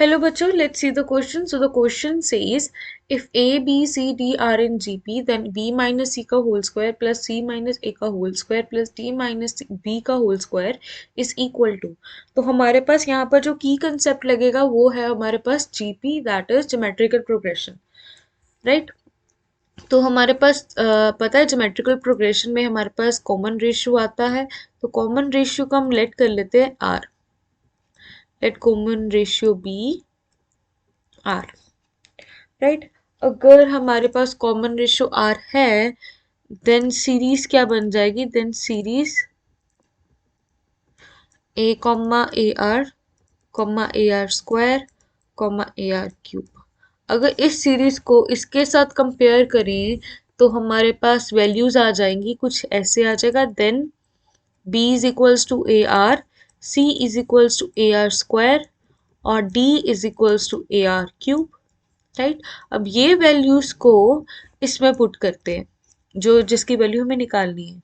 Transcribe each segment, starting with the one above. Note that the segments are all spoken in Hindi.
Hello bachcho, let's see the question. So the question says if A, B, C, D are in GP then B minus C का whole square plus C minus A का whole square plus D minus B का whole square is equal to. तो हमारे पास यहाँ पर जो की कंसेप्ट लगेगा वो है हमारे पास GP that is geometrical progression, right? तो हमारे पास पता है ज्योमेट्रिकल प्रोग्रेशन में हमारे पास कॉमन रेशियो आता है, तो कॉमन रेशियो को हम लेट कर लेते हैं R. Let common ratio be R, right अगर हमारे पास कॉमन रेशियो R है देन सीरीज क्या बन जाएगी, then series A comma a r square comma a r cube. अगर इस सीरीज को इसके साथ कंपेयर करें तो हमारे पास वैल्यूज आ जाएंगी, कुछ ऐसे आ जाएगा। Then b is equals to a r, c is equals to a r square और d is equals to a r cube, right. अब ये वैल्यूज को इसमें पुट करते हैं जो जिसकी वैल्यू हमें निकालनी है।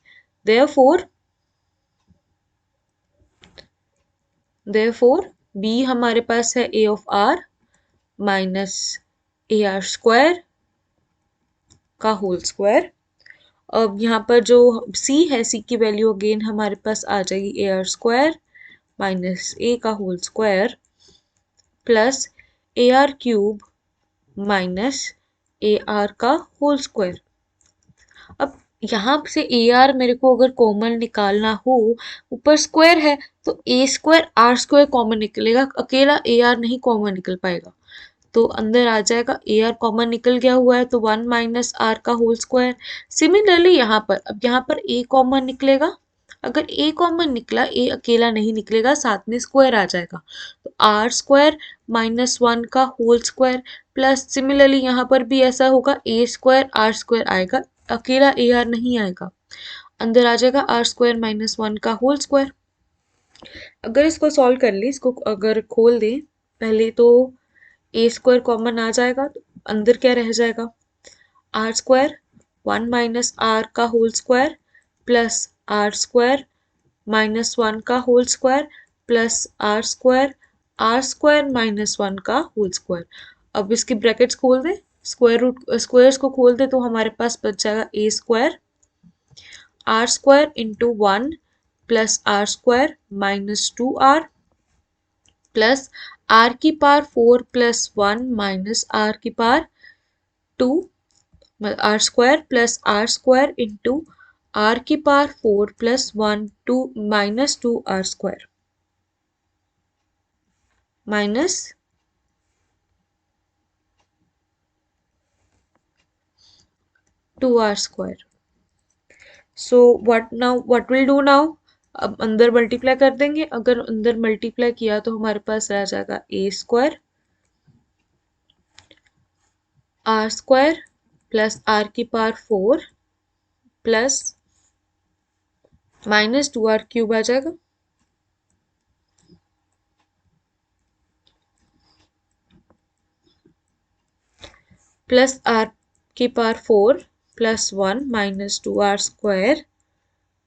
देयरफॉर b हमारे पास है a of r minus a r square का होल स्क्वायर। अब यहाँ पर जो c है, c की वैल्यू अगेन हमारे पास आ जाएगी a r square minus a का whole square plus a r cube minus a r का होल स्क्वायर। अब यहाँ से ए आर मेरे को अगर कॉमन निकालना हो, ऊपर स्क्वायर है तो ए स्क्वायर आर स्क्वायर कॉमन निकलेगा, अकेला ए आर नहीं कॉमन निकल पाएगा, तो अंदर आ जाएगा ए आर कॉमन निकल गया हुआ है तो 1 माइनस आर का होल स्क्वायर। सिमिलरली यहाँ पर अब यहाँ पर ए कॉमन निकलेगा, अगर ए कॉमन निकला, ए अकेला नहीं निकलेगा, साथ में स्क्वायर आ जाएगा तो आर स्क्वायर माइनस 1 का होल स्क्वायर प्लस सिमिलरली यहाँ पर भी ऐसा होगा, ए स्क्वायर आर स्क्वायर आएगा, अकेला ए आर नहीं आएगा, अंदर आ जाएगा आर स्क्वायर माइनस 1 का होल स्क्वायर। अगर इसको सॉल्व कर ले, इसको अगर खोल दें पहले तो ए स्क्वायर कॉमन आ जाएगा तो अंदर क्या रह जाएगा, आर स्क्वायर 1 माइनस आर का whole square plus r square minus 1 का whole square plus r square minus 1 का होल स्क्वायर। अब इसकी ब्रैकेट्स खोल दें, स्क्वायर रूट स्क्वायर्स को खोल दें तो हमारे पास बच जाएगा a square r square into 1 plus r square minus 2r plus r की पावर 4 प्लस 1 माइनस आर की power 2 r square plus r square into r की power 4 plus 1 2 minus 2 r square minus 2 r square. So what will do now, अब अंदर मल्टीप्लाई कर देंगे, अगर अंदर मल्टीप्लाई किया तो हमारे पास रह जाएगा a square r square plus r की power 4 plus minus 2 r cube आ जाएगा प्लस आर की power 4 plus 1 minus 2 r square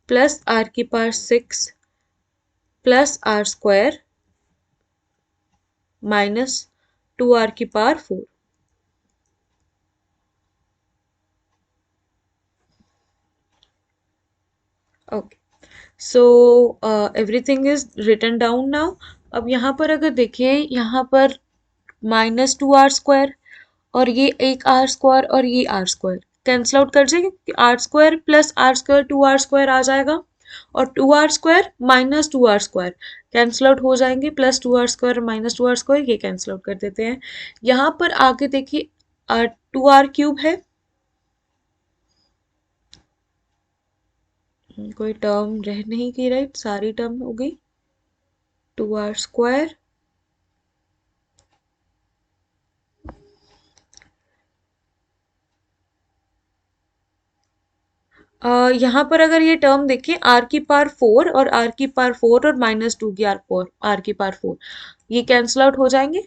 plus r की power 6 plus r square minus 2 r की power 4। Okay, so everything is written down now. अब यहाँ पर अगर देखिए, यहाँ पर माइनस 2 आर स्क्वायर और ये एक आर स्क्वायर और ये आर स्क्वायर कैंसिल आउट कर जाएंगे, r square plus r square 2 r square आ जाएगा और 2 r square minus 2 r square cancel out हो जाएंगे, plus 2 r square minus 2 r square ये कैंसिल आउट कर देते हैं। यहाँ पर आगे देखिए 2 आर क्यूब है, कोई टर्म रह नहीं गई, राइट, सारी टर्म हो गई। 2 आर स्क्वायर यहाँ पर अगर ये टर्म देखें आर की पावर 4 और आर की पावर 4 और माइनस 2 की आर की पावर 4 ये कैंसिल आउट हो जाएंगे।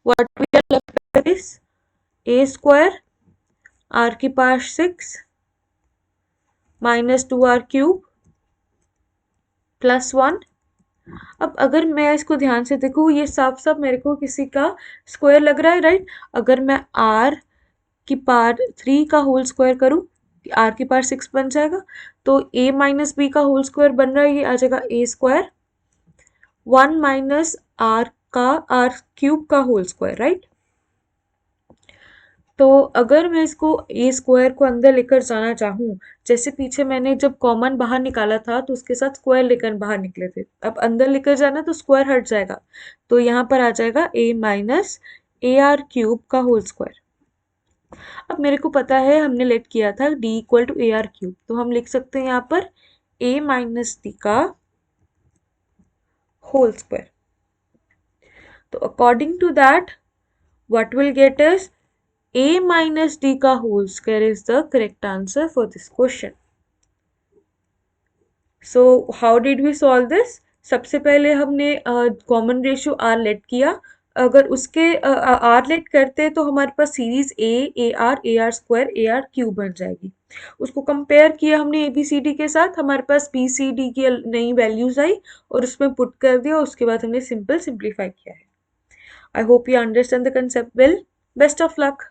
What we are left is a square r की power 6 minus 2 r cube plus 1 अब अगर मैं इसको ध्यान से देखूँ, ये साफ साफ मेरे को किसी का स्क्वायर लग रहा है, राइट। अगर मैं आर की पावर 3 का होल स्क्वायर करूँ, आर की पावर 6 बन जाएगा, तो ए माइनस बी का होल स्क्वायर बन रहा है, ये आ जाएगा ए स्क्वायर 1 माइनस आर का आर क्यूब का होल स्क्वायर, राइट। तो अगर मैं इसको ए स्क्वायर को अंदर लेकर जाना चाहूँ, जैसे पीछे मैंने जब कॉमन बाहर निकाला था तो उसके साथ स्क्वायर लेकर बाहर निकले थे, अब अंदर लेकर जाना तो स्क्वायर हट जाएगा, तो यहाँ पर आ जाएगा a minus a r cube का होल स्क्वायर। अब मेरे को पता है हमने लेट किया था d equal to a r cube, तो हम लिख सकते हैं यहाँ पर ए माइनस डी का होल स्क्वायर। तो according to that what we'll get is a minus d का whole square is the correct answer for this question. So how did we solve this? सबसे पहले हमने कॉमन रेशियो आर लेट किया, अगर उसके आर लेट करते तो हमारे पास series a r square a r cube बन जाएगी। उसको कंपेयर किया हमने ए बी सी डी के साथ, हमारे पास बी सी डी की नई वैल्यूज आई और उसमें पुट कर दिया, उसके बाद हमने सिंपल सिंप्लीफाई किया है। I hope you understand the concept well. Best of luck.